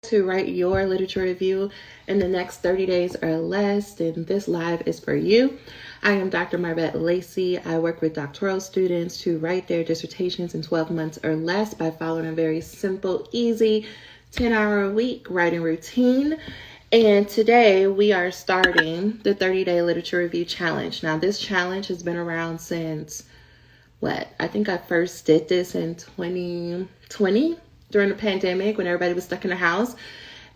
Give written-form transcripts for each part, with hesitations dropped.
to write your literature review in the next 30 days or less, then this live is for you. I am Dr. Marvette Lacey. I work with doctoral students to write their dissertations in 12 months or less by following a very simple, easy 10-hour-a-week writing routine. And today we are starting the 30-day literature review challenge. Now, this challenge has been around since I think I first did this in 2020 during the pandemic when everybody was stuck in the house.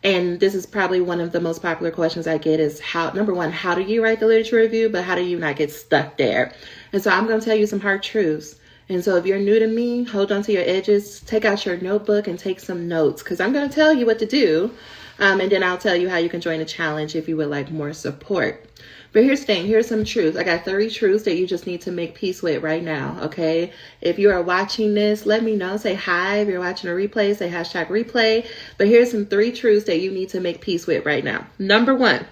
And this is probably one of the most popular questions I get is number one, how do you write the literature review, but how do you not get stuck there? And so I'm going to tell you some hard truths. And so if you're new to me, hold on to your edges, take out your notebook and take some notes because I'm going to tell you what to do. And then I'll tell you how you can join the challenge if you would like more support. But here's the thing. Here's some truths. I got 30 truths that you just need to make peace with right now, okay? If you are watching this, let me know. Say hi. If you're watching a replay, say #replay. But here's some 3 truths that you need to make peace with right now. Number 1.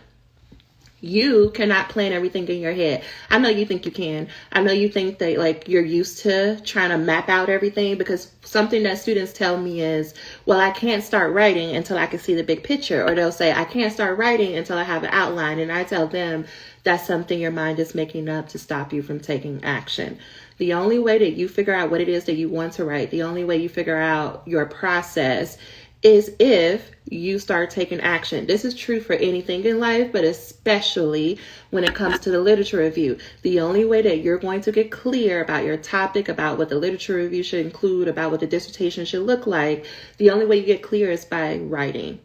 You cannot plan everything in your head. I know you think you can. I know you think that you're used to trying to map out everything, because something that students tell me is, well, I can't start writing until I can see the big picture. Or they'll say, I can't start writing until I have an outline. And I tell them that's something your mind is making up to stop you from taking action. The only way that you figure out what it is that you want to write, the only way you figure out your process is if you start taking action. This is true for anything in life, but especially when it comes to the literature review. The only way that you're going to get clear about your topic, about what the literature review should include, about what the dissertation should look like, the only way you get clear is by writing.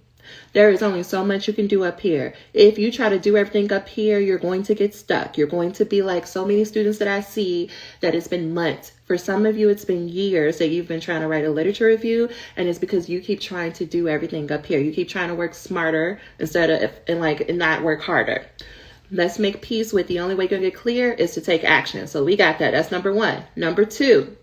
There is only so much you can do up here. If you try to do everything up here, you're going to get stuck. You're going to be like so many students that I see that it's been months. For some of you, it's been years that you've been trying to write a literature review, and it's because you keep trying to do everything up here. You keep trying to work smarter instead of and not work harder. Let's make peace with the only way you're going to get clear is to take action. So we got that. That's number 1. Number 2.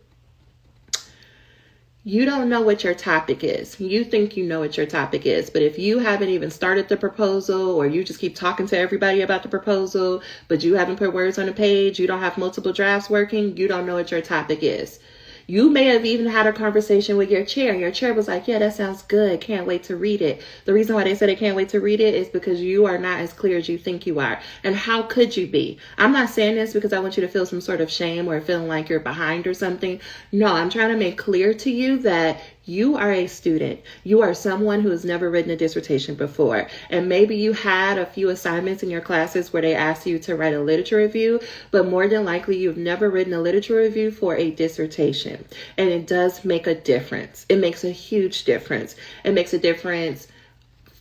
You don't know what your topic is. You think you know what your topic is, but if you haven't even started the proposal, or you just keep talking to everybody about the proposal, but you haven't put words on the page, you don't have multiple drafts working, you don't know what your topic is. You may have even had a conversation with your chair, and your chair was like, yeah, that sounds good. Can't wait to read it. The reason why they said they can't wait to read it is because you are not as clear as you think you are. And how could you be? I'm not saying this because I want you to feel some sort of shame or feeling like you're behind or something. No, I'm trying to make clear to you that you are a student. You are someone who has never written a dissertation before. And maybe you had a few assignments in your classes where they asked you to write a literature review, but more than likely you've never written a literature review for a dissertation. And it does make a difference. It makes a huge difference. It makes a difference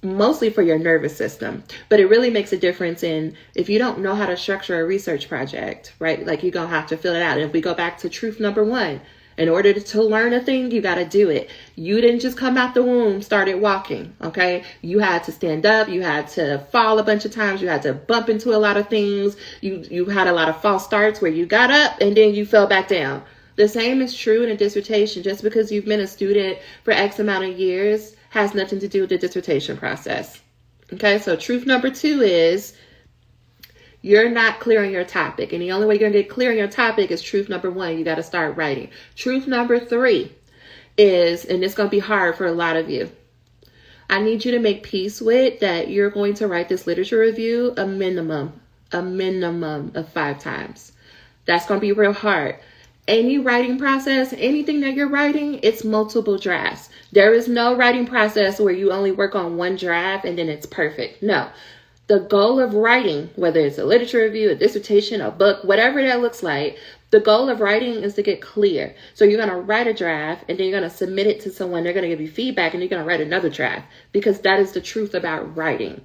mostly for your nervous system, but it really makes a difference in if you don't know how to structure a research project, right? Like you're going to have to fill it out. And if we go back to truth number 1, in order to learn a thing, you got to do it. You didn't just come out the womb, started walking, okay? You had to stand up. You had to fall a bunch of times. You had to bump into a lot of things. You had a lot of false starts where you got up and then you fell back down. The same is true in a dissertation. Just because you've been a student for X amount of years has nothing to do with the dissertation process, okay? So truth number 2 is you're not clear on your topic. And the only way you're going to get clear on your topic is truth number 1. You got to start writing. Truth number 3 is, and it's going to be hard for a lot of you, I need you to make peace with that you're going to write this literature review a minimum of 5 times. That's going to be real hard. Any writing process, anything that you're writing, it's multiple drafts. There is no writing process where you only work on 1 draft and then it's perfect. No. The goal of writing, whether it's a literature review, a dissertation, a book, whatever that looks like, the goal of writing is to get clear. So you're going to write a draft and then you're going to submit it to someone. They're going to give you feedback and you're going to write another draft, because that is the truth about writing.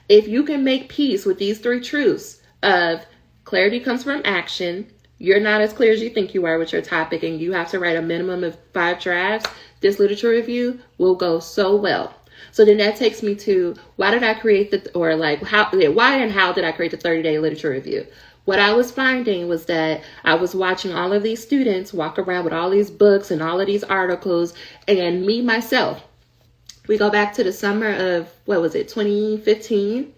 If you can make peace with these 3 truths of clarity comes from action, you're not as clear as you think you are with your topic, and you have to write a minimum of 5 drafts, this literature review will go so well. So then that takes me to why did I create why and how did I create the 30-day literature review? What I was finding was that I was watching all of these students walk around with all these books and all of these articles, and me, myself, we go back to the summer of, 2015.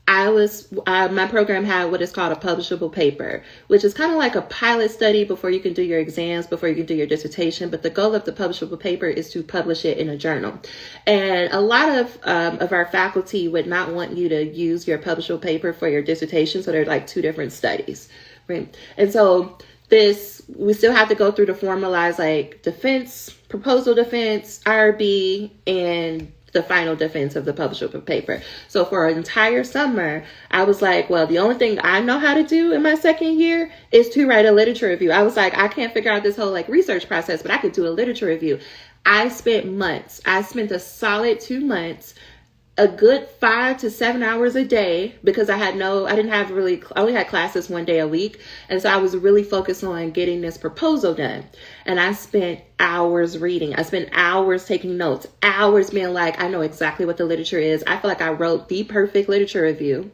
my program had what is called a publishable paper, which is kind of like a pilot study before you can do your exams, before you can do your dissertation. But the goal of the publishable paper is to publish it in a journal. And a lot of our faculty would not want you to use your publishable paper for your dissertation. So they're like two different studies, right? And so we still have to go through the formalized like defense, proposal defense, IRB, and the final defense of the publishable paper. So for an entire summer, I was like, well, the only thing I know how to do in my second year is to write a literature review. I was like, I can't figure out this whole like research process, but I could do a literature review. I spent months. I spent a solid 2 months, a good 5 to 7 hours a day, because I only had classes 1 day a week. And so I was really focused on getting this proposal done. And I spent hours reading. I spent hours taking notes, hours being like, I know exactly what the literature is. I feel like I wrote the perfect literature review.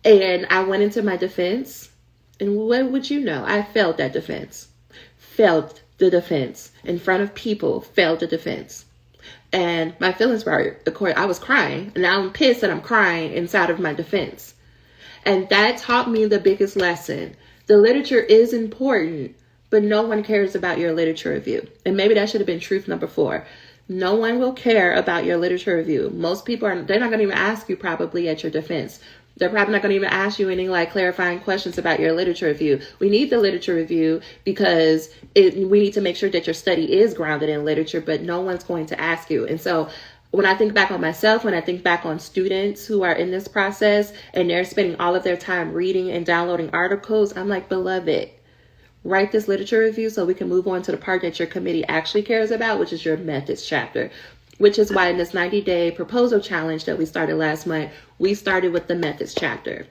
And I went into my defense. And what would you know? I failed that defense. Failed the defense in front of people. Failed the defense. And my feelings were, of course, I was crying. And now I'm pissed that I'm crying inside of my defense. And that taught me the biggest lesson. The literature is important, but no one cares about your literature review. And maybe that should have been truth number 4. No one will care about your literature review. Most people they're not going to even ask you probably at your defense. They're probably not going to even ask you any like clarifying questions about your literature review. We need the literature review because we need to make sure that your study is grounded in literature, but no one's going to ask you. And so when I think back on myself, when I think back on students who are in this process and they're spending all of their time reading and downloading articles, I'm like, beloved, write this literature review so we can move on to the part that your committee actually cares about, which is your methods chapter. Which is why in this 90-day proposal challenge that we started last month, we started with the methods chapter.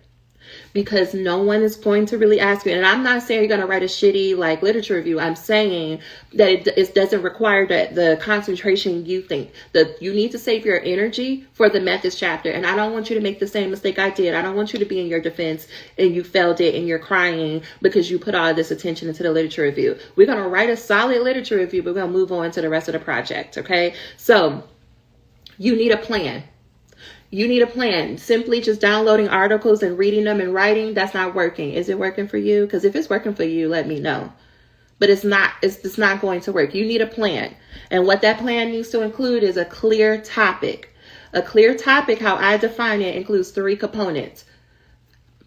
Because no one is going to really ask you. And I'm not saying you're going to write a shitty like literature review. I'm saying that it doesn't require the concentration you think. That you need to save your energy for the methods chapter. And I don't want you to make the same mistake I did. I don't want you to be in your defense and you failed it and you're crying because you put all of this attention into the literature review. We're going to write a solid literature review, but we're going to move on to the rest of the project. Okay. So you need a plan. You need a plan. Simply just downloading articles and reading them and writing, that's not working. Is it working for you? Because if it's working for you, let me know. But it's not going to work. You need a plan. And what that plan needs to include is a clear topic. A clear topic, how I define it, includes 3 components.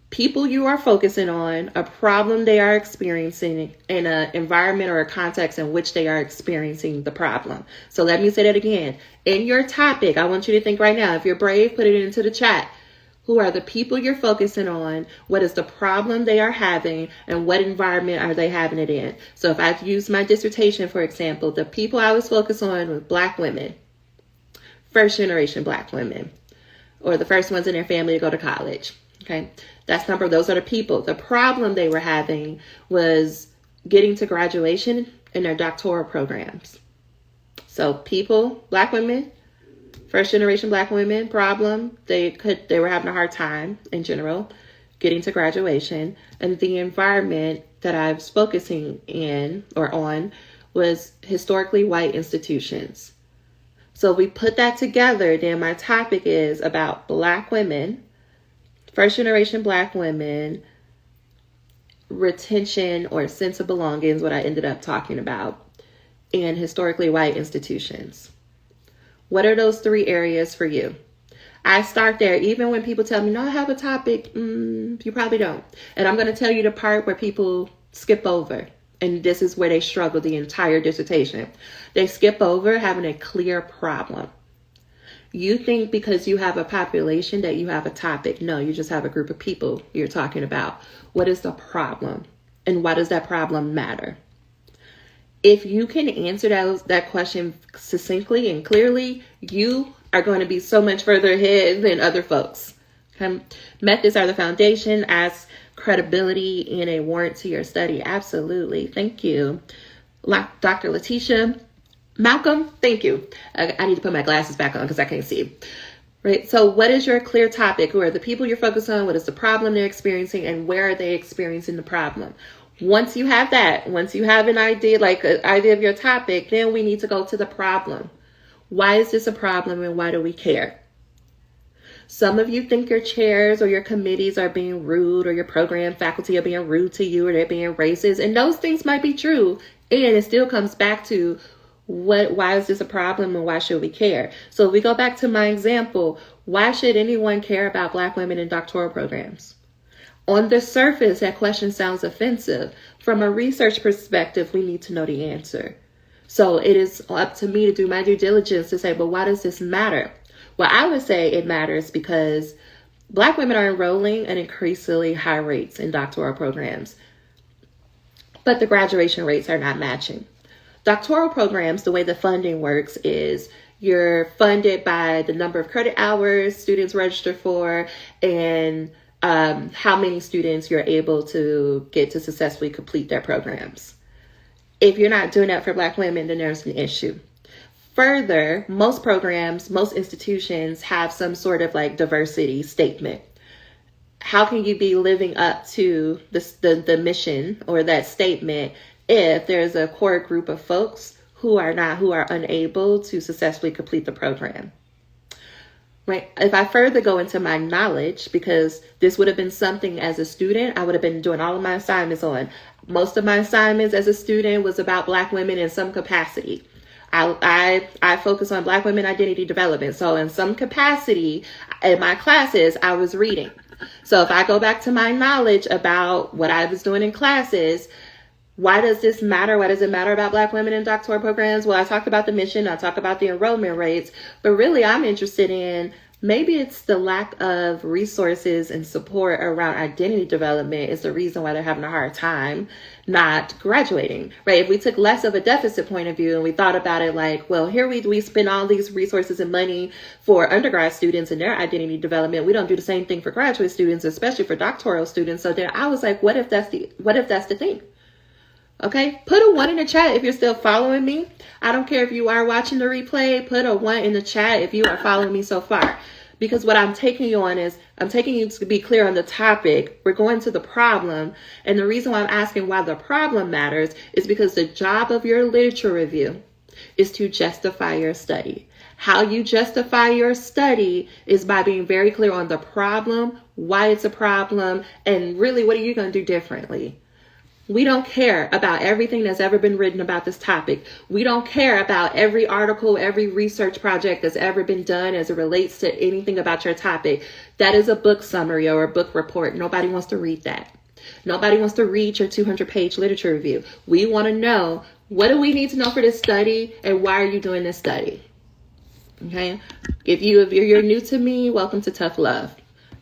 People you are focusing on, a problem they are experiencing, and an environment or a context in which they are experiencing the problem. So let me say that again. In your topic, I want you to think right now, if you're brave, put it into the chat. Who are the people you're focusing on? What is the problem they are having? And what environment are they having it in? So if I've used my dissertation, for example, the people I was focused on were Black women, first-generation Black women, or the first ones in their family to go to college. Okay, those are the people. The problem they were having was getting to graduation in their doctoral programs. So people, Black women, first generation Black women, problem, they were having a hard time in general getting to graduation. And the environment that I was focusing on was historically white institutions. So we put that together, then my topic is about Black women, first generation Black women, retention or sense of belonging is what I ended up talking about, and historically white institutions. What are those 3 areas for you? I start there. Even when people tell me, no, I have a topic, you probably don't. And I'm going to tell you the part where people skip over. And this is where they struggle the entire dissertation. They skip over having a clear problem. You think because you have a population that you have a topic. No, you just have a group of people you're talking about. What is the problem? And why does that problem matter? If you can answer that question succinctly and clearly, you are going to be so much further ahead than other folks. Okay? Methods are the foundation. Ask credibility and a warrant to your study. Absolutely. Thank you. Dr. Letitia Malcolm, thank you. I need to put my glasses back on because I can't see. Right. So what is your clear topic? Who are the people you're focused on? What is the problem they're experiencing? And where are they experiencing the problem? Once you have that, once you have an idea, like an idea of your topic, then we need to go to the problem. Why is this a problem and why do we care? Some of you think your chairs or your committees are being rude, or your program faculty are being rude to you, or they're being racist. And those things might be true. And it still comes back to why is this a problem and why should we care? So if we go back to my example, why should anyone care about Black women in doctoral programs? On the surface, that question sounds offensive. From a research perspective, we need to know the answer. So it is up to me to do my due diligence to say, but why does this matter? Well, I would say it matters because Black women are enrolling at increasingly high rates in doctoral programs, but the graduation rates are not matching. Doctoral programs, the way the funding works is you're funded by the number of credit hours students register for and how many students you're able to get to successfully complete their programs. If you're not doing that for Black women, then there's an issue. Further, most programs, most institutions have some sort of like diversity statement. How can you be living up to the mission or that statement if there's a core group of folks who are unable to successfully complete the program? Right. If I further go into my knowledge, because this would have been something as a student, I would have been doing all of my assignments on. Most of my assignments as a student was about Black women in some capacity. I focus on Black women identity development. So in some capacity in my classes, I was reading. So if I go back to my knowledge about what I was doing in classes, why does this matter? Why does it matter about Black women in doctoral programs? Well, I talked about the mission. I talked about the enrollment rates, but really I'm interested in maybe it's the lack of resources and support around identity development is the reason why they're having a hard time not graduating, right? If we took less of a deficit point of view and we thought about it like, well, here we spend all these resources and money for undergrad students and their identity development. We don't do the same thing for graduate students, especially for doctoral students. So then I was like, what if that's the thing? Okay, put a 1 in the chat if you're still following me. I don't care if you are watching the replay, put a 1 in the chat if you are following me so far. Because what I'm taking you on is, I'm taking you to be clear on the topic. We're going to the problem. And the reason why I'm asking why the problem matters is because the job of your literature review is to justify your study. How you justify your study is by being very clear on the problem, why it's a problem, and really what are you going to do differently. We don't care about everything that's ever been written about this topic. We don't care about every article, every research project that's ever been done as it relates to anything about your topic. That is a book summary or a book report. Nobody wants to read that. Nobody wants to read your 200-page literature review. We want to know, what do we need to know for this study and why are you doing this study? Okay. If you're new to me, welcome to Tough Love.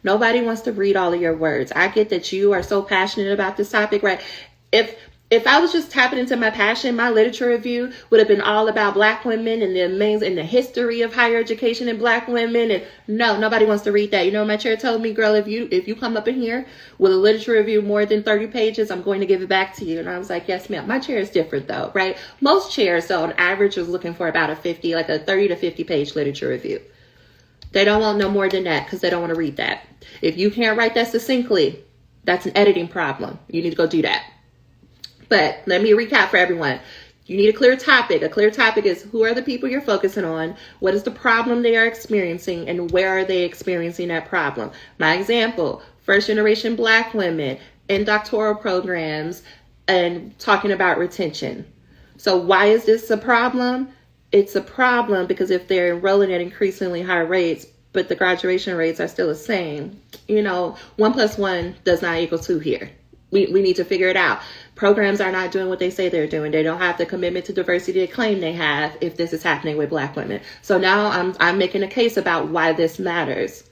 Nobody wants to read all of your words. I get that you are so passionate about this topic, right? If I was just tapping into my passion, my literature review would have been all about Black women and the history of higher education and Black women. And no, nobody wants to read that. You know, my chair told me, girl, if you come up in here with a literature review more than 30 pages, I'm going to give it back to you. And I was like, yes, ma'am. My chair is different though, right? Most chairs, so on average, is looking for about a 30 to 50 page literature review. They don't want no more than that because they don't want to read that. If you can't write that succinctly, that's an editing problem. You need to go do that. But let me recap for everyone. You need a clear topic. A clear topic is who are the people you're focusing on, what is the problem they are experiencing, and where are they experiencing that problem. My example, first generation Black women in doctoral programs and talking about retention. So why is this a problem? It's a problem because if they're enrolling at increasingly high rates, but the graduation rates are still the same, 1 + 1 does not equal 2 here. We need to figure it out. Programs are not doing what they say they're doing. They don't have the commitment to diversity they claim they have if this is happening with Black women. So now I'm making a case about why this matters.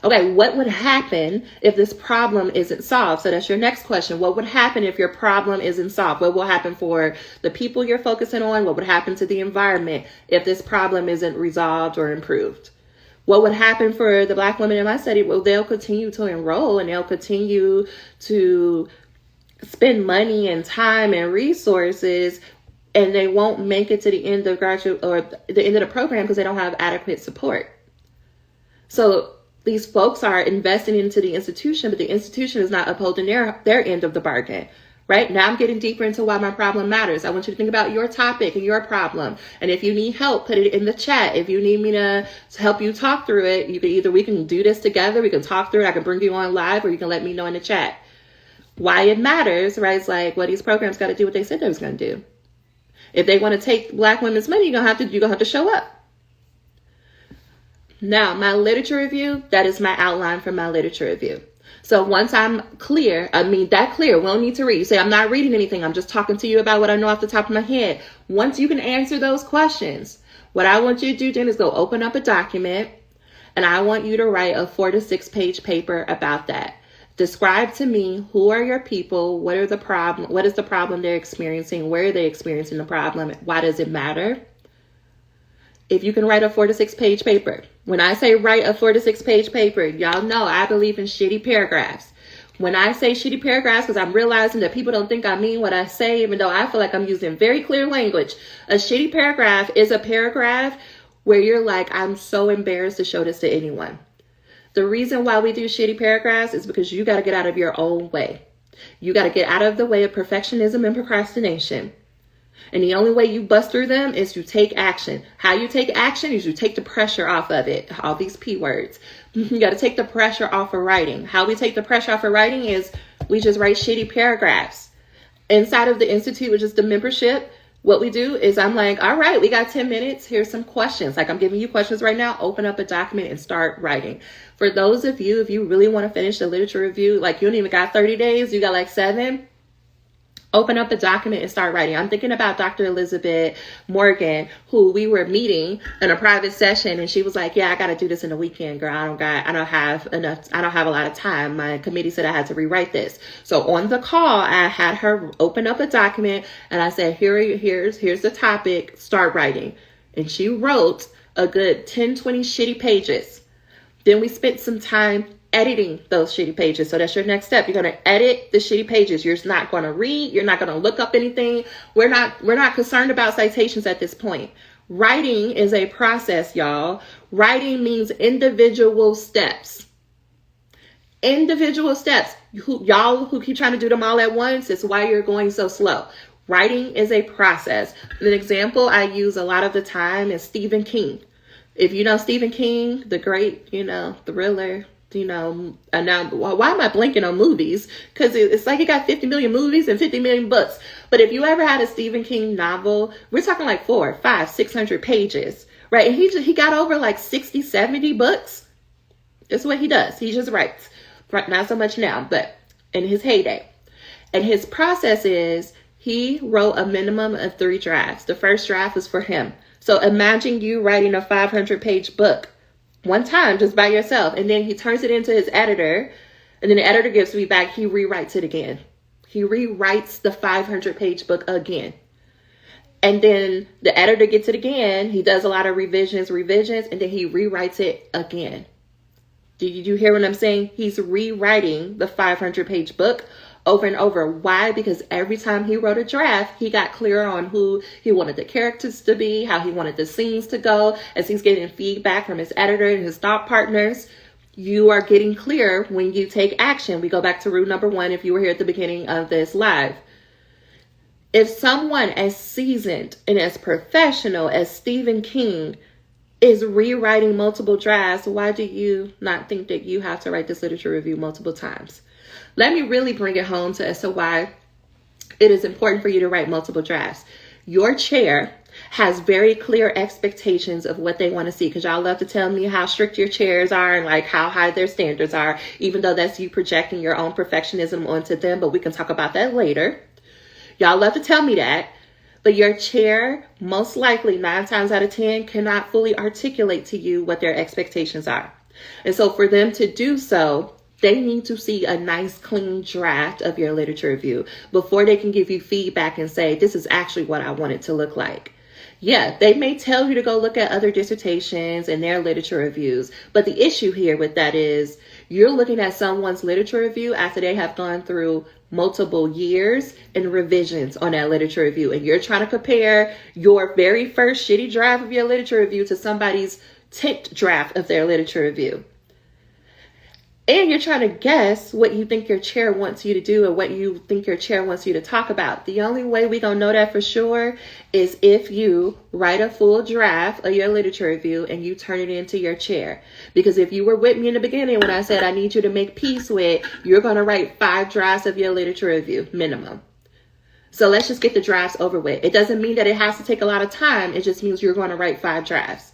Okay, what would happen if this problem isn't solved? So that's your next question. What would happen if your problem isn't solved? What will happen for the people you're focusing on? What would happen to the environment if this problem isn't resolved or improved? What would happen for the Black women in my study? Well, they'll continue to enroll and they'll continue to spend money and time and resources, and they won't make it to the end of graduate or the end of the program because they don't have adequate support. So these folks are investing into the institution, but the institution is not upholding their end of the bargain. Right now, I'm getting deeper into why my problem matters. I want you to think about your topic and your problem. And if you need help, put it in the chat. If you need me to help you talk through it, we can do this together. We can talk through it. I can bring you on live, or you can let me know in the chat. Why it matters, right? It's like, well, these programs got to do what they said they was going to do. If they want to take Black women's money, you're going to have to show up. Now, my literature review, that is my outline for my literature review. So once I'm clear, we don't need to read. You say, I'm not reading anything. I'm just talking to you about what I know off the top of my head. Once you can answer those questions, what I want you to do then is go open up a document, and I want you to write a 4 to 6 page paper about that. Describe to me, who are your people? What is the problem they're experiencing? Where are they experiencing the problem? Why does it matter? If you can write a 4 to 6 page paper. When I say write a 4 to 6 page paper, y'all know I believe in shitty paragraphs. When I say shitty paragraphs, because I'm realizing that people don't think I mean what I say, even though I feel like I'm using very clear language. A shitty paragraph is a paragraph where you're like, I'm so embarrassed to show this to anyone. The reason why we do shitty paragraphs is because you got to get out of your own way. You got to get out of the way of perfectionism and procrastination. And the only way you bust through them is you take action. How you take action is you take the pressure off of it. All these P words. You got to take the pressure off of writing. How we take the pressure off of writing is we just write shitty paragraphs. Inside of the Institute, which is the membership, what we do is I'm like, all right, we got 10 minutes. Here's some questions. Like I'm giving you questions right now. Open up a document and start writing. For those of you, if you really want to finish the literature review, like you don't even got 30 days, you got like 7. Open up the document and start writing. I'm thinking about Dr. Elizabeth Morgan, who we were meeting in a private session, and she was like, yeah, I got to do this in the weekend, girl. I don't have a lot of time. My committee said I had to rewrite this. So on the call, I had her open up a document, and I said, here's the topic, start writing. And she wrote a good 10, 20 shitty pages. Then we spent some time editing those shitty pages. So that's your next step. You're going to edit the shitty pages. You're not going to read. You're not going to look up anything. We're not concerned about citations at this point. Writing is a process, y'all. Writing means individual steps. Individual steps. Y'all who keep trying to do them all at once, it's why you're going so slow. Writing is a process. An example I use a lot of the time is Stephen King. If you know Stephen King, the great, thriller, now, why am I blanking on movies? Because it's like he got 50 million movies and 50 million books. But if you ever had a Stephen King novel, we're talking like 400, 500, 600 pages, right? And he got over like 60, 70 books. That's what he does. He just writes. Not so much now, but in his heyday. And his process is he wrote a minimum of 3 drafts. The first draft was for him. So imagine you writing a 500-page book. One time just by yourself, and then he turns it into his editor, and then the editor gives feedback. He rewrites it again. He rewrites the 500-page book again, and then the editor gets it again. He does a lot of revisions, and then he rewrites it again. Did you hear what I'm saying? He's rewriting the 500-page book over and over. Why? Because every time he wrote a draft, he got clear on who he wanted the characters to be, how he wanted the scenes to go. As he's getting feedback from his editor and his thought partners, you are getting clear when you take action. We go back to rule number 1 if you were here at the beginning of this live. If someone as seasoned and as professional as Stephen King is rewriting multiple drafts, why do you not think that you have to write this literature review multiple times? Let me really bring it home as to why it is important for you to write multiple drafts. Your chair has very clear expectations of what they want to see, because y'all love to tell me how strict your chairs are and like how high their standards are, even though that's you projecting your own perfectionism onto them, but we can talk about that later. Y'all love to tell me that, but your chair most likely 9 times out of 10 cannot fully articulate to you what their expectations are. And so for them to do so, they need to see a nice, clean draft of your literature review before they can give you feedback and say, this is actually what I want it to look like. Yeah, they may tell you to go look at other dissertations and their literature reviews. But the issue here with that is you're looking at someone's literature review after they have gone through multiple years and revisions on that literature review. And you're trying to compare your very first shitty draft of your literature review to somebody's 10th draft of their literature review. And you're trying to guess what you think your chair wants you to do or what you think your chair wants you to talk about. The only way we gonna know that for sure is if you write a full draft of your literature review and you turn it into your chair. Because if you were with me in the beginning when I said I need you to make peace with, you're gonna write 5 drafts of your literature review, minimum. So let's just get the drafts over with. It doesn't mean that it has to take a lot of time. It just means you're going to write 5 drafts.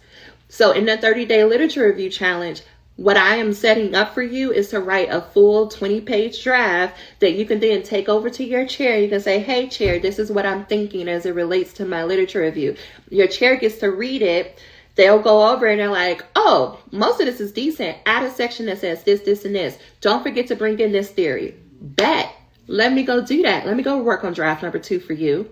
So in the 30-day literature review challenge, what I am setting up for you is to write a full 20-page draft that you can then take over to your chair. You can say, hey, chair, this is what I'm thinking as it relates to my literature review. Your chair gets to read it. They'll go over and they're like, oh, most of this is decent. Add a section that says this, this, and this. Don't forget to bring in this theory. Bet. Let me go do that. Let me go work on draft number 2 for you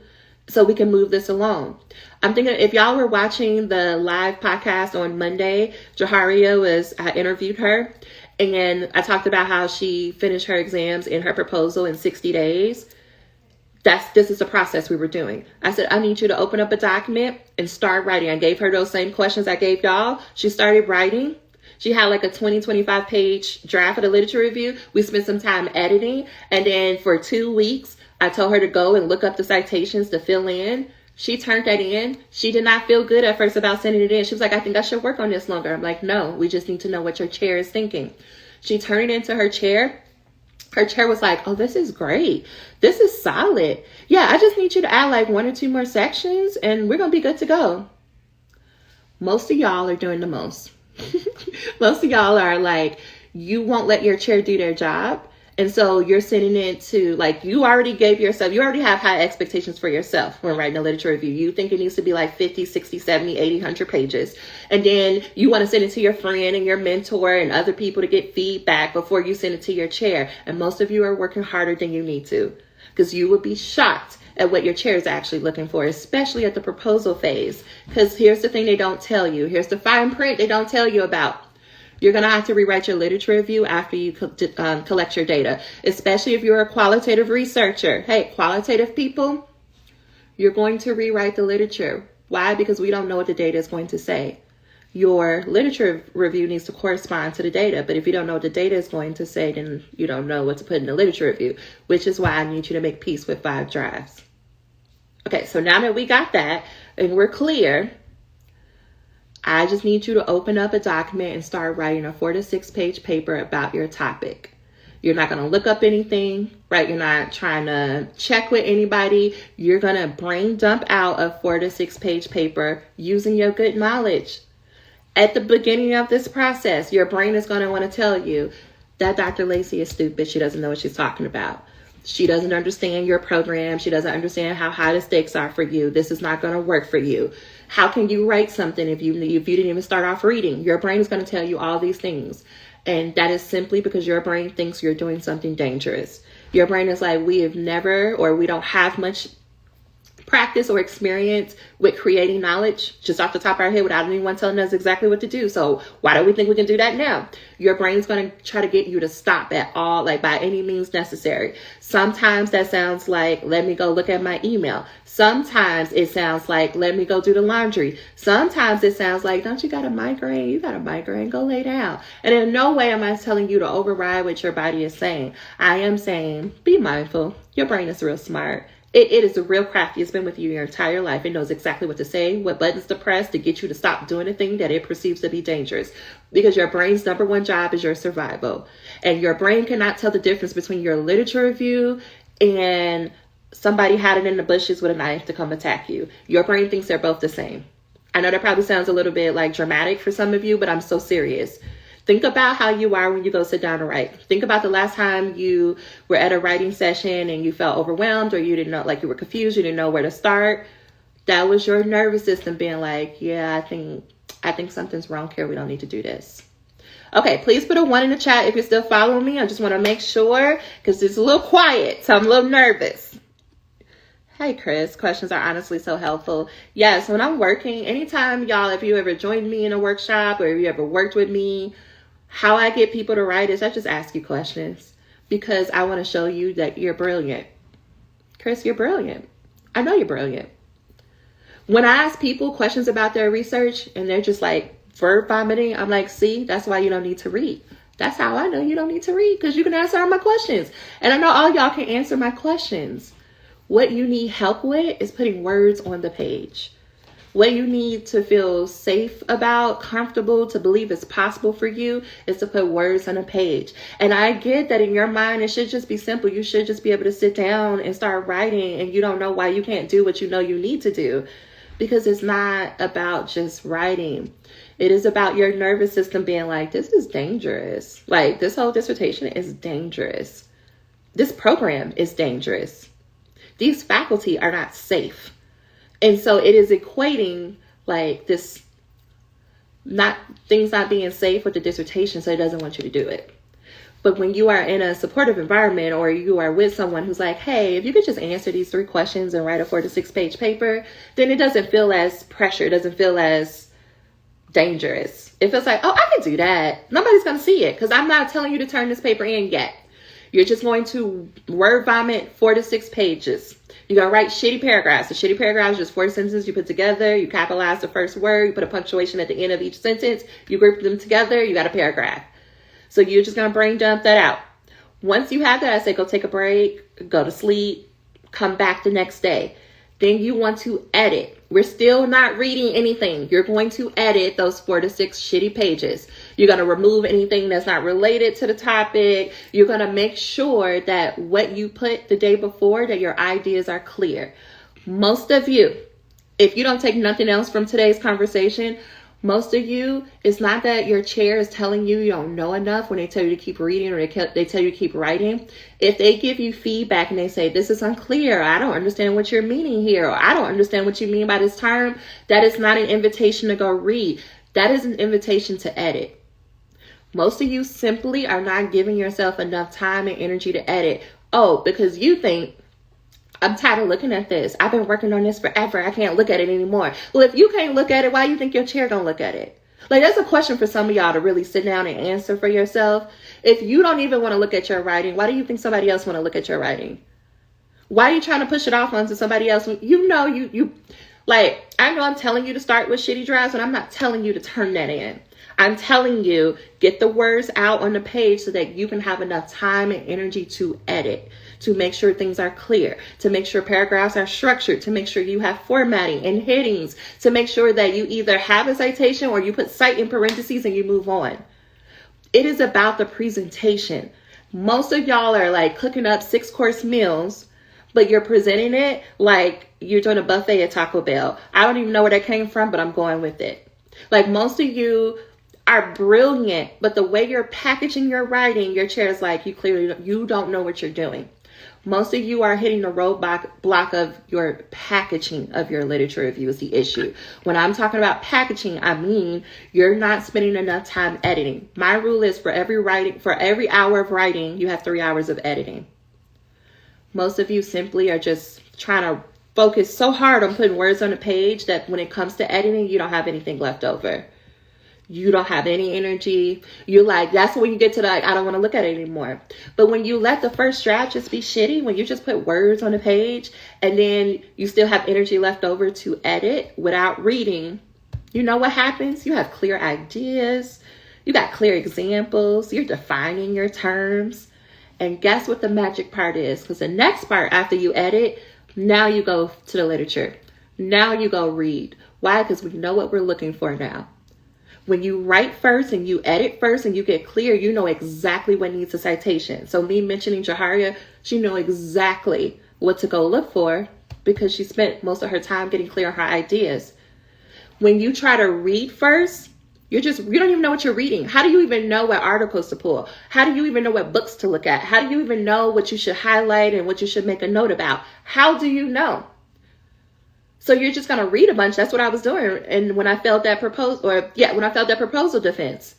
so we can move this along. I'm thinking if y'all were watching the live podcast on Monday, I interviewed her and I talked about how she finished her exams in her proposal in 60 days. This is the process we were doing. I said, I need you to open up a document and start writing. I gave her those same questions I gave y'all. She started writing. She had like a 25 page draft of the literature review. We spent some time editing. And then for 2 weeks, I told her to go and look up the citations to fill in. She turned that in. She did not feel good at first about sending it in. She was like, I think I should work on this longer. I'm like, no, we just need to know what your chair is thinking. She turned it into her chair. Her chair was like, oh, this is great. This is solid. Yeah, I just need you to add like 1 or 2 more sections and we're going to be good to go. Most of y'all are doing the most. Most of y'all are like, you won't let your chair do their job. And so you're sending it to like, you already have high expectations for yourself when writing a literature review. You think it needs to be like 50, 60, 70, 80, 100 pages. And then you want to send it to your friend and your mentor and other people to get feedback before you send it to your chair. And most of you are working harder than you need to because you would be shocked at what your chair is actually looking for, especially at the proposal phase. Because here's the thing they don't tell you. Here's the fine print they don't tell you about. You're going to have to rewrite your literature review after you collect your data, especially if you're a qualitative researcher. Hey, qualitative people, you're going to rewrite the literature. Why? Because we don't know what the data is going to say. Your literature review needs to correspond to the data. But if you don't know what the data is going to say, then you don't know what to put in the literature review, which is why I need you to make peace with 5 drafts. Okay, so now that we got that and we're clear, I just need you to open up a document and start writing a 4 to 6 page paper about your topic. You're not going to look up anything, right? You're not trying to check with anybody. You're going to brain dump out a 4 to 6 page paper using your good knowledge. At the beginning of this process, your brain is going to want to tell you that Dr. Lacey is stupid. She doesn't know what she's talking about. She doesn't understand your program. She doesn't understand how high the stakes are for you. This is not going to work for you. How can you write something if you didn't even start off reading? Your brain is going to tell you all these things. And that is simply because your brain thinks you're doing something dangerous. Your brain is like, we don't have much practice or experience with creating knowledge just off the top of our head without anyone telling us exactly what to do. So why do we think we can do that now? Your brain's going to try to get you to stop at all, like by any means necessary. Sometimes that sounds like, let me go look at my email. Sometimes it sounds like, let me go do the laundry. Sometimes it sounds like, don't you got a migraine? You got a migraine, go lay down. And in no way am I telling you to override what your body is saying. I am saying, be mindful. Your brain is real smart. It is a real crafty. It's been with you your entire life. It knows exactly what to say, what buttons to press to get you to stop doing a thing that it perceives to be dangerous. Because your brain's number one job is your survival. And your brain cannot tell the difference between your literature review and somebody hiding in the bushes with a knife to come attack you. Your brain thinks they're both the same. I know that probably sounds a little bit like dramatic for some of you, but I'm so serious. Think about how you are when you go sit down to write. Think about the last time you were at a writing session and you felt overwhelmed or you didn't know, like you were confused, you didn't know where to start. That was your nervous system being like, yeah, I think something's wrong here. We don't need to do this. Okay, please put a 1 in the chat if you're still following me. I just want to make sure because it's a little quiet, so I'm a little nervous. Hey, Chris, questions are honestly so helpful. Yes, when I'm working, anytime y'all, if you ever joined me in a workshop or if you ever worked with me, how I get people to write is I just ask you questions because I want to show you that you're brilliant. Chris, you're brilliant. I know you're brilliant. When I ask people questions about their research and they're just like verb vomiting, I'm like, see, that's why you don't need to read. That's how I know you don't need to read, because you can answer all my questions. And I know all y'all can answer my questions. What you need help with is putting words on the page. What you need to feel safe about, comfortable, to believe it's possible for you is to put words on a page. And I get that in your mind, it should just be simple. You should just be able to sit down and start writing, and you don't know why you can't do what you know you need to do. Because it's not about just writing. It is about your nervous system being like, this is dangerous. Like, this whole dissertation is dangerous. This program is dangerous. These faculty are not safe. And so it is equating like this, things not being safe with the dissertation, so it doesn't want you to do it. But when you are in a supportive environment, or you are with someone who's like, hey, if you could just answer these 3 questions and write a 4 to 6 page paper, then it doesn't feel as pressure. It doesn't feel as dangerous. It feels like, oh, I can do that. Nobody's going to see it because I'm not telling you to turn this paper in yet. You're just going to word vomit 4 to 6 pages. You're going to write shitty paragraphs. The shitty paragraphs are just 4 sentences you put together. You capitalize the first word. You put a punctuation at the end of each sentence. You group them together. You got a paragraph. So you're just going to brain dump that out. Once you have that, I say go take a break, go to sleep, come back the next day. Then you want to edit. We're still not reading anything. You're going to edit those 4 to 6 shitty pages. You're going to remove anything that's not related to the topic. You're going to make sure that what you put the day before, that your ideas are clear. Most of you, if you don't take nothing else from today's conversation, most of you, it's not that your chair is telling you you don't know enough when they tell you to keep reading, or they tell you to keep writing. If they give you feedback and they say, this is unclear, I don't understand what you're meaning here, or I don't understand what you mean by this term, that is not an invitation to go read. That is an invitation to edit. Most of you simply are not giving yourself enough time and energy to edit. Oh, because you think, I'm tired of looking at this. I've been working on this forever. I can't look at it anymore. Well, if you can't look at it, why do you think your chair gonna look at it? Like, that's a question for some of y'all to really sit down and answer for yourself. If you don't even want to look at your writing, why do you think somebody else want to look at your writing? Why are you trying to push it off onto somebody else? You know, like, I know I'm telling you to start with shitty drafts, and I'm not telling you to turn that in. I'm telling you, get the words out on the page so that you can have enough time and energy to edit, to make sure things are clear, to make sure paragraphs are structured, to make sure you have formatting and headings, to make sure that you either have a citation or you put cite in parentheses and you move on. It is about the presentation. Most of y'all are like cooking up 6-course meals, but you're presenting it like you're doing a buffet at Taco Bell. I don't even know where that came from, but I'm going with it. Like, most of you are brilliant, but the way you're packaging your writing, your chair is like, you don't know what you're doing. Most of you are hitting the roadblock of your packaging of your literature review is the issue. When I'm talking about packaging, I mean you're not spending enough time editing. My rule is for every hour of writing, you have 3 hours of editing. Most of you simply are just trying to focus so hard on putting words on a page that when it comes to editing, you don't have anything left over. You don't have any energy. You're like, that's when you get to I don't want to look at it anymore. But when you let the first draft just be shitty, when you just put words on a page and then you still have energy left over to edit without reading, you know what happens? You have clear ideas. You got clear examples. You're defining your terms. And guess what the magic part is? Because the next part after you edit, now you go to the literature. Now you go read. Why? Because we know what we're looking for now. When you write first and you edit first and you get clear, you know exactly what needs a citation. So me mentioning Jaharia, she know exactly what to go look for because she spent most of her time getting clear on her ideas. When you try to read first, you don't even know what you're reading. How do you even know what articles to pull? How do you even know what books to look at? How do you even know what you should highlight and what you should make a note about? How do you know? So you're just going to read a bunch. That's what I was doing. And when I felt that proposal defense,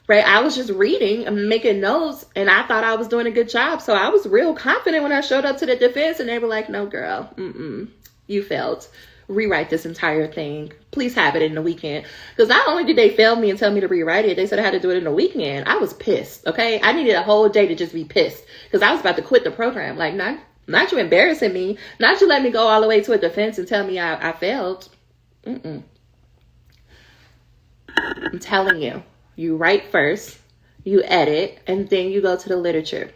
right? I was just reading and making notes and I thought I was doing a good job. So I was real confident when I showed up to the defense and they were like, no, girl, you failed. Rewrite this entire thing. Please have it in the weekend. Because not only did they fail me and tell me to rewrite it, they said I had to do it in the weekend. I was pissed. Okay. I needed a whole day to just be pissed because I was about to quit the program. Like, not you embarrassing me. Not you let me go all the way to a defense and tell me I failed. I'm telling you, you write first, you edit, and then you go to the literature.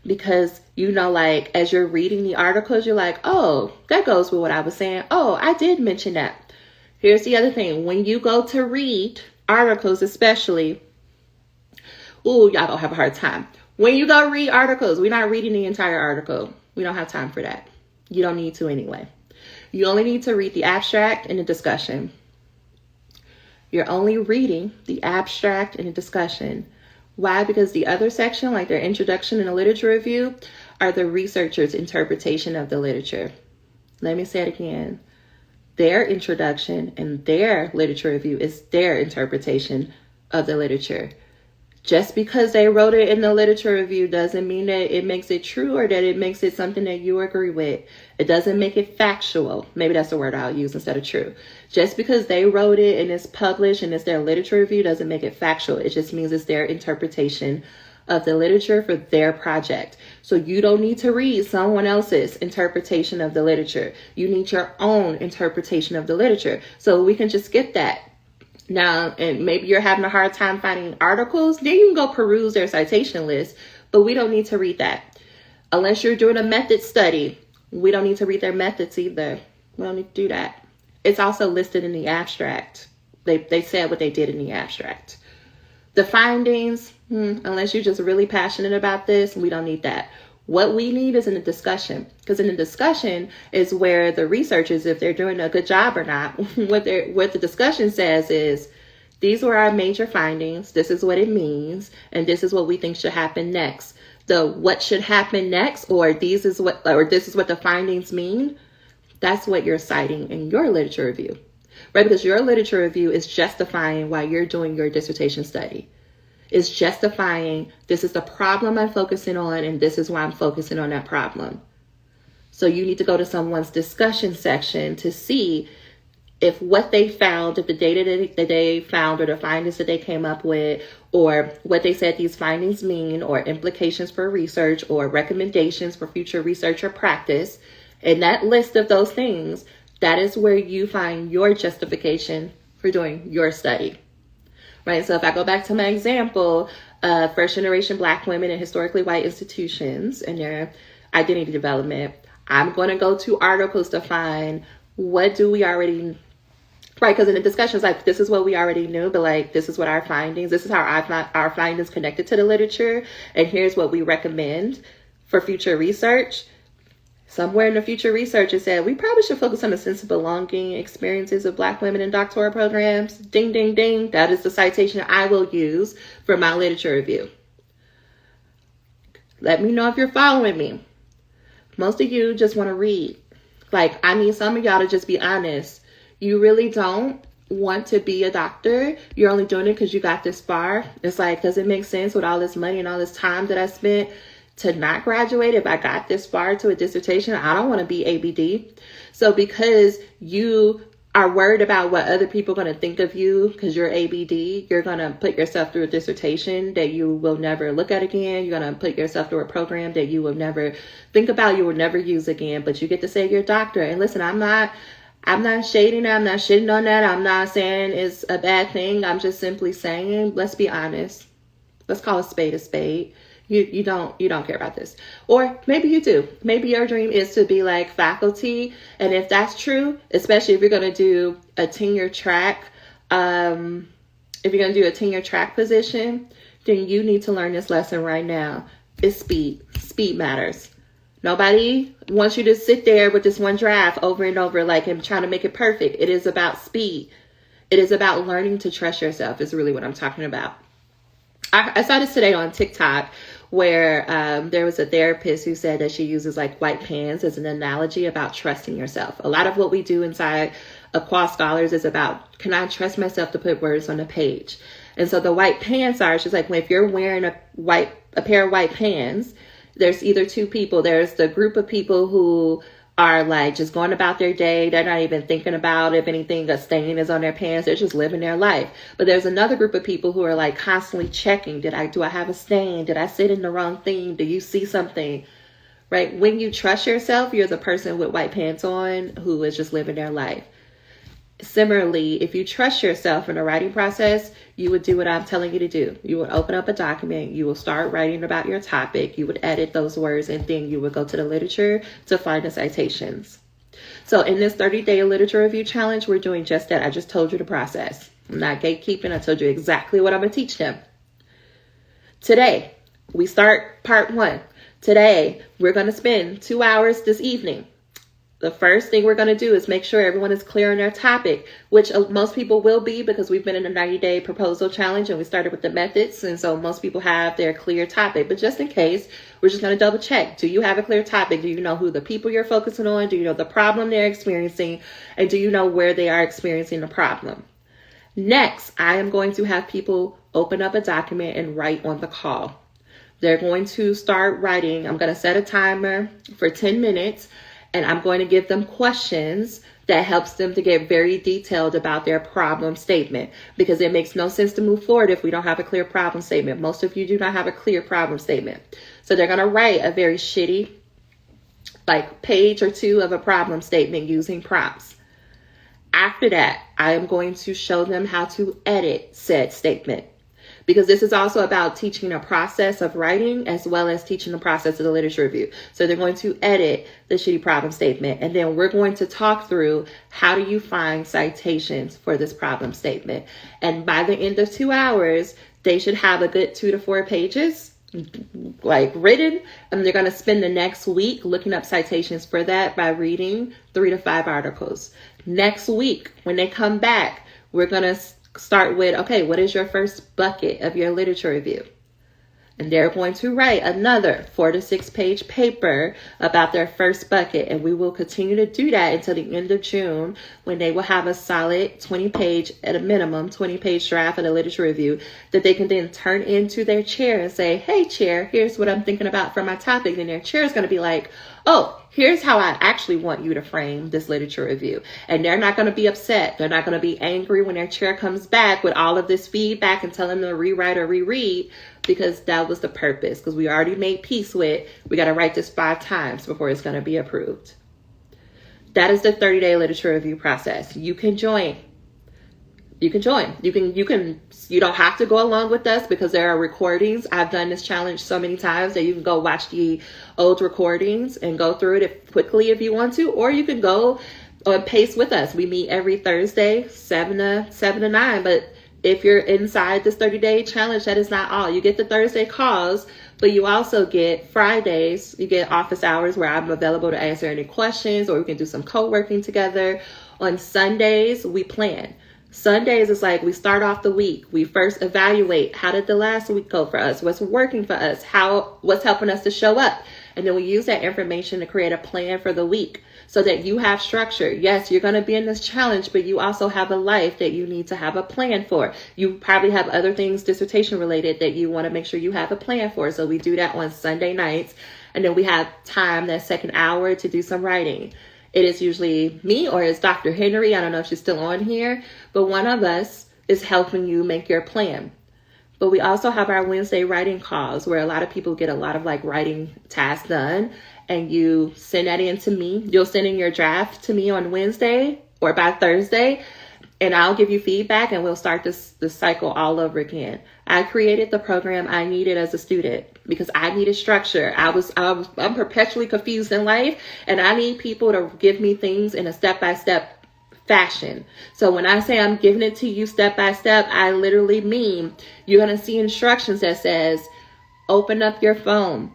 Because, like, as you're reading the articles, you're like, oh, that goes with what I was saying. Oh, I did mention that. Here's the other thing. When you go to read articles, especially, y'all gonna have a hard time. When you go read articles, we're not reading the entire article. We don't have time for that. You don't need to anyway. You only need to read the abstract and the discussion. You're only reading the abstract and the discussion. Why? Because the other section, like their introduction and the literature review, are the researcher's interpretation of the literature. Let me say it again. Their introduction and their literature review is their interpretation of the literature. Just because they wrote it in the literature review doesn't mean that it makes it true or that it makes it something that you agree with. It doesn't make it factual. Maybe that's the word I'll use instead of true. Just because they wrote it and it's published and it's their literature review doesn't make it factual. It just means it's their interpretation of the literature for their project. So you don't need to read someone else's interpretation of the literature. You need your own interpretation of the literature. So we can just skip that. Now, and maybe you're having a hard time finding articles, then you can go peruse their citation list, but we don't need to read that. Unless you're doing a method study, we don't need to read their methods either. We don't need to do that. It's also listed in the abstract. They said what they did in the abstract. The findings, unless you're just really passionate about this, we don't need that. What we need is in the discussion, because in the discussion is where the researchers, if they're doing a good job or not, what the discussion says is, these were our major findings, this is what it means, and this is what we think should happen next. The what should happen next, or this is what the findings mean, that's what you're citing in your literature review, right? Because your literature review is justifying why you're doing your dissertation study. Is justifying, this is the problem I'm focusing on, and this is why I'm focusing on that problem. So you need to go to someone's discussion section to see if what they found, if the data that they found or the findings that they came up with, or what they said these findings mean, or implications for research, or recommendations for future research or practice, and that list of those things, that is where you find your justification for doing your study. Right, so if I go back to my example, first generation Black women in historically white institutions and their identity development, I'm going to go to articles to find what do we already, right? Because in the discussions, like, this is what we already knew, but like, this is what our findings, this is how our findings connected to the literature, and here's what we recommend for future research. Somewhere in the future research, it said we probably should focus on the sense of belonging experiences of Black women in doctoral programs. Ding, ding, ding. That is the citation I will use for my literature review. Let me know if you're following me. Most of you just want to read. Like, I need some of y'all to just be honest. You really don't want to be a doctor. You're only doing it because you got this far. It's like, does it make sense with all this money and all this time that I spent to not graduate if I got this far to a dissertation? I don't want to be ABD. So because you are worried about what other people are going to think of you because you're ABD, you're going to put yourself through a dissertation that you will never look at again. You're going to put yourself through a program that you will never think about, you will never use again, but you get to say you're a doctor. And listen, I'm not shading that. I'm not shitting on that. I'm not saying it's a bad thing. I'm just simply saying, let's be honest. Let's call a spade a spade. You don't care about this. Or maybe you do. Maybe your dream is to be like faculty. And if that's true, especially if you're going to do a tenure track, position, then you need to learn this lesson right now. It's speed. Speed matters. Nobody wants you to sit there with this one draft over and over, like, and trying to make it perfect. It is about speed. It is about learning to trust yourself is really what I'm talking about. I saw this today on TikTok where there was a therapist who said that she uses like white pants as an analogy about trusting yourself. A lot of what we do inside of Qual Scholars is about, can I trust myself to put words on a page? And so the white pants are, she's like, if you're wearing a pair of white pants, there's either two people. There's the group of people who are like just going about their day. They're not even thinking about if anything, a stain is on their pants. They're just living their life. But there's another group of people who are like constantly checking. Do I have a stain? Did I sit in the wrong thing? Do you see something? Right? When you trust yourself, you're the person with white pants on who is just living their life. Similarly, if you trust yourself in the writing process, you would do what I'm telling you to do. You would open up a document, you will start writing about your topic, you would edit those words, and then you would go to the literature to find the citations. So in this 30-day literature review challenge, we're doing just that. I just told you the process. I'm not gatekeeping. I told you exactly what I'm going to teach them. Today, we start part 1. Today, we're going to spend 2 hours this evening. The first thing we're going to do is make sure everyone is clear on their topic, which most people will be because we've been in a 90-day proposal challenge and we started with the methods. And so most people have their clear topic. But just in case, we're just going to double check. Do you have a clear topic? Do you know who the people you're focusing on? Do you know the problem they're experiencing? And do you know where they are experiencing the problem? Next, I am going to have people open up a document and write on the call. They're going to start writing. I'm going to set a timer for 10 minutes. And I'm going to give them questions that helps them to get very detailed about their problem statement, because it makes no sense to move forward if we don't have a clear problem statement. Most of you do not have a clear problem statement. So they're going to write a very shitty, like page or 2 of a problem statement using prompts. After that, I am going to show them how to edit said statement, because this is also about teaching a process of writing as well as teaching the process of the literature review. So they're going to edit the shitty problem statement, and then we're going to talk through how do you find citations for this problem statement. And by the end of 2 hours, they should have a good 2 to 4 pages like written, and they're going to spend the next week looking up citations for that by reading 3 to 5 articles. Next week, when they come back, we're going to start with, okay, what is your first bucket of your literature review? And they're going to write another 4 to 6 page paper about their first bucket. And we will continue to do that until the end of June, when they will have a solid 20-page, at a minimum, 20-page draft of the literature review that they can then turn into their chair and say, hey, chair, here's what I'm thinking about for my topic. And their chair is going to be like, oh, here's how I actually want you to frame this literature review. And they're not going to be upset. They're not going to be angry when their chair comes back with all of this feedback and telling them to rewrite or reread, because that was the purpose. Because we already made peace with, we got to write this 5 times before it's going to be approved. That is the 30-day literature review process. You can join. You can join. You don't have to go along with us because there are recordings. I've done this challenge so many times that you can go watch the old recordings and go through it quickly if you want to, or you can go on pace with us. We meet every Thursday, 7 to 9. But if you're inside this 30-day challenge, that is not all. You get the Thursday calls, but you also get Fridays. You get office hours where I'm available to answer any questions, or we can do some co-working together. On Sundays, we plan. Sundays is like we start off the week. We first evaluate, how did the last week go for us? What's working for us? What's helping us to show up? And then we use that information to create a plan for the week so that you have structure. Yes, you're going to be in this challenge, but you also have a life that you need to have a plan for. You probably have other things dissertation related that you want to make sure you have a plan for. So we do that on Sunday nights. And then we have time, that second hour, to do some writing. It is usually me or it's Dr. Henry. I don't know if she's still on here, but one of us is helping you make your plan. But we also have our Wednesday writing calls where a lot of people get a lot of like writing tasks done, and you send that in to me. You'll send in your draft to me on Wednesday or by Thursday, and I'll give you feedback and we'll start this cycle all over again. I created the program I needed as a student because I needed structure. I'm perpetually confused in life, and I need people to give me things in a step-by-step fashion. So when I say I'm giving it to you step by step, I literally mean you're going to see instructions that says, open up your phone,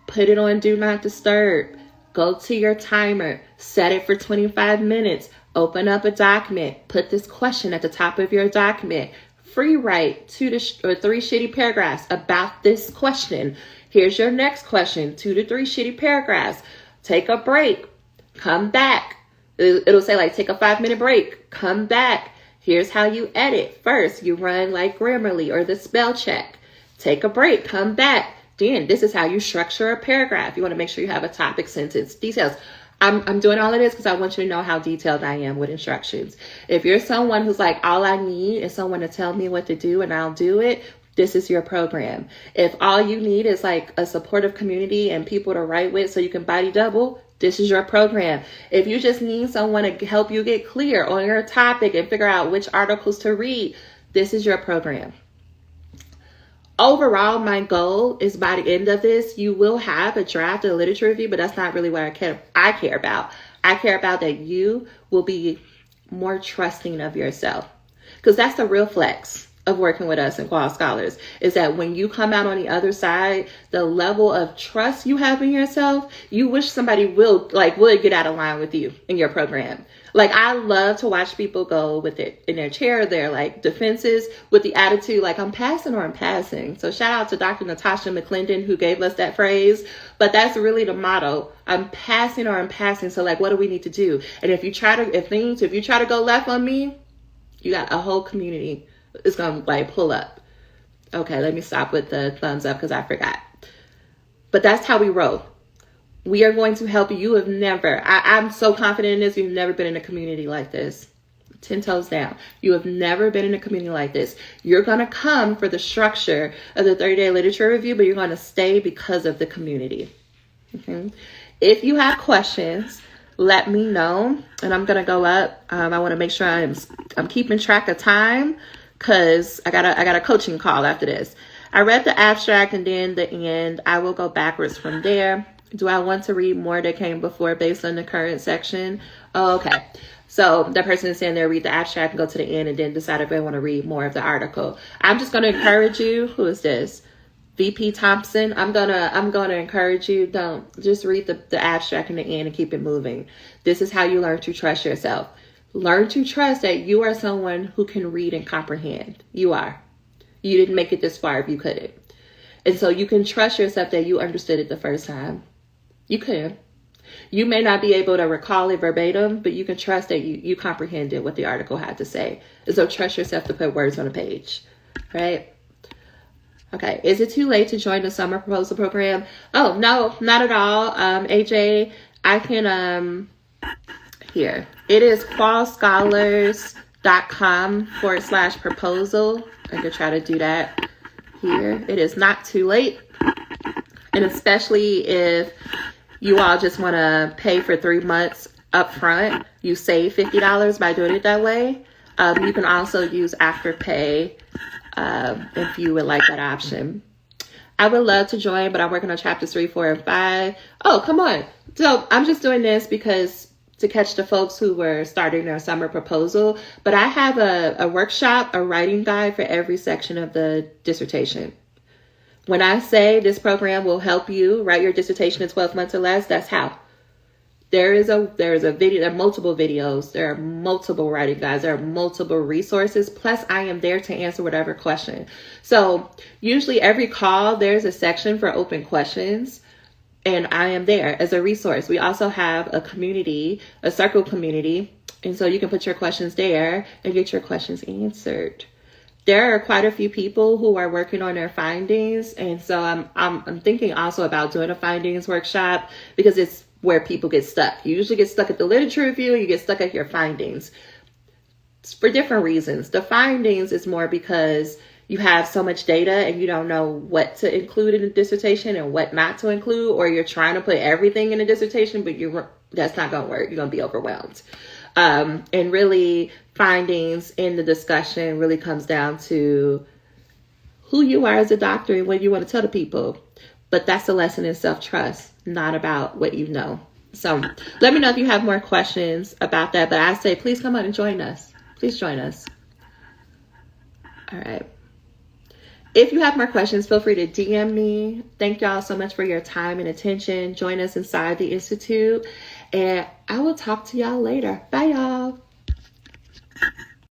put it on do not disturb, go to your timer, set it for 25 minutes, open up a document, put this question at the top of your document, free write 2 or 3 shitty paragraphs about this question. Here's your next question, 2 to 3 shitty paragraphs. Take a break, come back. It'll say like, take a 5-minute break, come back. Here's how you edit. First, you run like Grammarly or the spell check. Take a break, come back. Then this is how you structure a paragraph. You want to make sure you have a topic, sentence, details. I'm doing all of this because I want you to know how detailed I am with instructions. If you're someone who's like, all I need is someone to tell me what to do and I'll do it, this is your program. If all you need is like a supportive community and people to write with so you can body double, this is your program. If you just need someone to help you get clear on your topic and figure out which articles to read, this is your program. Overall, my goal is by the end of this, you will have a draft of the literature review, but that's not really what I care about. I care about that you will be more trusting of yourself, because that's the real flex of working with us in Qual Scholars, is that when you come out on the other side, the level of trust you have in yourself, you wish somebody would get out of line with you in your program. Like, I love to watch people go with it in their chair, their like defenses, with the attitude like, I'm passing or I'm passing. So shout out to Dr. Natasha McClendon, who gave us that phrase. But that's really the motto. I'm passing or I'm passing. So like, what do we need to do? And if you try to go left on me, you got a whole community is going to like pull up. Okay, let me stop with the thumbs up because I forgot. But that's how we roll. We are going to help you. You have never, I'm so confident in this, you've never been in a community like this. 10 toes down. You have never been in a community like this. You're going to come for the structure of the 30-day literature review, but you're going to stay because of the community. Okay? If you have questions, let me know. And I'm going to go up. I want to make sure I'm keeping track of time, because I got a coaching call after this. I read the abstract and then the end. I will go backwards from there. Do I want to read more that came before based on the current section? Oh, okay. So the person is saying they'll read the abstract and go to the end and then decide if they want to read more of the article. I'm just going to encourage you. Who is this? VP Thompson. I'm gonna encourage you. Don't just read the abstract in the end and keep it moving. This is how you learn to trust yourself. Learn to trust that you are someone who can read and comprehend. You are. You didn't make it this far if you couldn't. And so you can trust yourself that you understood it the first time. You can. You may not be able to recall it verbatim, but you can trust that you comprehended what the article had to say. And so trust yourself to put words on a page, right? Okay. Is it too late to join the summer proposal program? Oh, no, not at all. AJ, I can, here. It is qualscholars.com/proposal. I could try to do that here. It is not too late. And especially if you all just want to pay for 3 months up front, you save $50 by doing it that way. You can also use Afterpay if you would like that option. I would love to join, but I'm working on chapters 3, 4, and 5. Oh, come on. So I'm just doing this because to catch the folks who were starting their summer proposal. But I have a workshop, a writing guide for every section of the dissertation. When I say this program will help you write your dissertation in 12 months or less, that's how. There is a video, there are multiple videos, there are multiple writing guides, there are multiple resources, plus I am there to answer whatever question. So usually every call, there's a section for open questions, and I am there as a resource. We also have a community, a circle community, and so you can put your questions there and get your questions answered. There are quite a few people who are working on their findings, and so I'm thinking also about doing a findings workshop, because it's where people get stuck. You usually get stuck at the literature review, you get stuck at your findings. It's for different reasons. The findings is more because you have so much data and you don't know what to include in the dissertation and what not to include, or you're trying to put everything in a dissertation, but that's not going to work. You're going to be overwhelmed. And really, findings in the discussion really comes down to who you are as a doctor and what you want to tell the people. But that's a lesson in self-trust, not about what you know. So let me know if you have more questions about that. But I say, please come on and join us. Please join us. All right. If you have more questions, feel free to DM me. Thank y'all so much for your time and attention. Join us inside the Institute. And I will talk to y'all later. Bye, y'all.